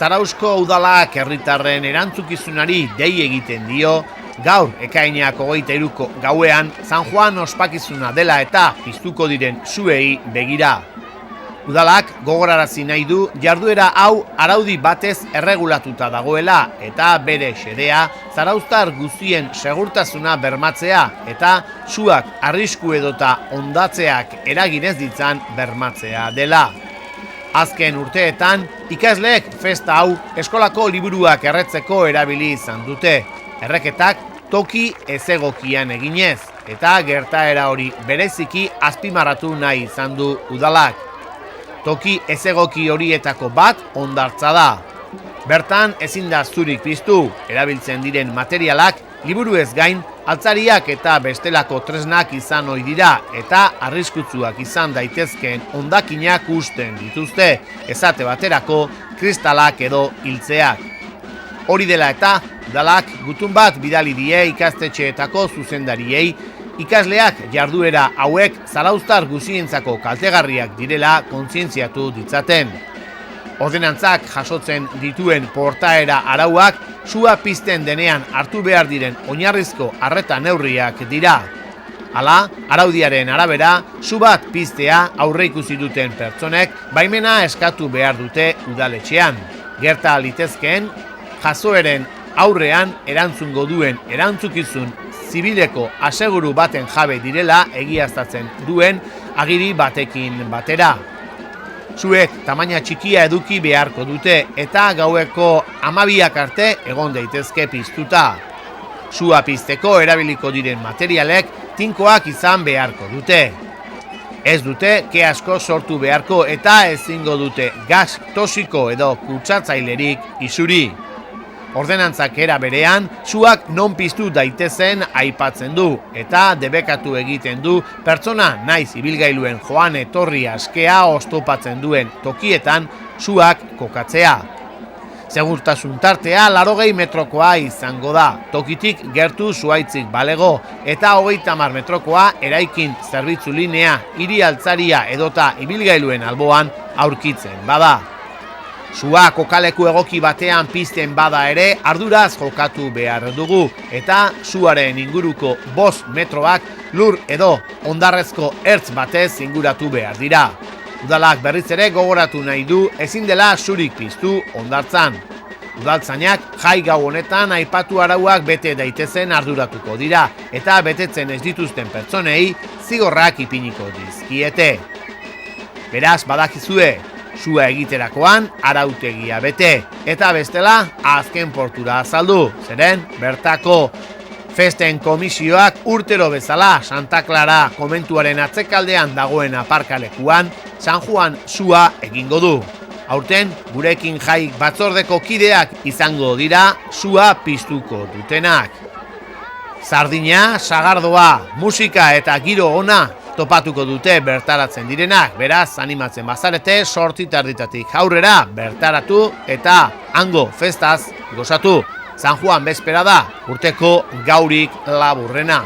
Zarausko udalak herritarren erantzukizunari dei egiten dio, gaur ekainak 23ko gauean San Juan ospakizuna dela eta piztuko diren suei begira. Udalak gogorarazi nahi du jarduera hau araudi batez erregulatuta dagoela eta bere xedea zarauztar guztien segurtasuna bermatzea eta suak arrisku edota ondatzeak eragin ez ditzan bermatzea dela. Azken urteetan, ikasleek festa hau eskolako liburuak erretzeko erabili izan dute. Erreketak toki ezegokian eginez, eta gertaera hori bereziki azpimarratu nahi izan du udalak. Toki ezegoki horietako bat hondartza da. Bertan ezin da zurik piztu, erabiltzen diren materialak liburuez gain altzariak eta bestelako tresnak izan ohi dira eta arriskutsuak izan daitezkeen hondakinak husten dituzte, esate baterako kristalak edo hiltzeak. Hori dela eta udalak gutun bat bidali die ikastetxeetako zuzendariei, ikasleak jarduera hauek zarauztar guzientzako kaltegarriak direla kontzientziatu ditzaten. Ordenantzak jasotzen dituen portaera arauak sua pizten denean hartu behar diren oinarrizko arreta neurriak dira. Hala, araudiaren arabera, su bat piztea aurreikusi duten pertsonek baimena eskatu behar dute udaletxean. Gerta litezkeen, jasoeren aurrean erantzungo duen erantzukizun zibileko aseguru baten jabe direla egiaztatzen duen agiri batekin batera. Suek tamaina txikia eduki beharko dute eta gaueko 12 arte egon daitezke piztuta. Sua pizteko erabiliko diren materialek tinkoak izan beharko dute. Ez dute ke asko sortu beharko eta ezingo dute gas tosiko edo kutsatzailerik isuri. Ordenantzak era berean, suak non piztu daitezen aipatzen du eta debekatu egiten du pertsona naiz ibilgailuen joan etorri askea oztopatzen duen tokietan suak kokatzea. Segurtasun tartea 80 metrokoa izango da, tokitik gertu zuaitzik balego eta 30 metrokoa eraikin zerbitzu linea, hiri altzaria edota ibilgailuen alboan aurkitzen bada. Sua kokaleku egoki batean pizten bada ere arduraz jokatu behar dugu eta suaren inguruko 5 metroak lur edo hondarrezko ertz batez inguratu behar dira. Udalak berriz ere gogoratu nahi du ezin dela surik piztu hondartzan. Udaltzainak jai gau honetan aipatu arauak bete daitezen arduratuko dira eta betetzen ez dituzten pertsonei zigorrak ipiniko dizkiete. Beraz badakizue, sua egiterakoan arautegia bete, eta bestela azken portura azaldu, zeren bertako festen komisioak urtero bezala Santa Clara komentuaren atzekaldean dagoen aparkalekuan San Juan sua egingo du. Aurten gurekin jai batzordeko kideak izango dira sua piztuko dutenak. Sardina, sagardoa, musika eta giro ona topatuko dute bertaratzen direnak, beraz animatzen bazarete 8:30 aurrera bertaratu eta hango festaz gozatu. San Juan bezpera da urteko gaurik laburrena.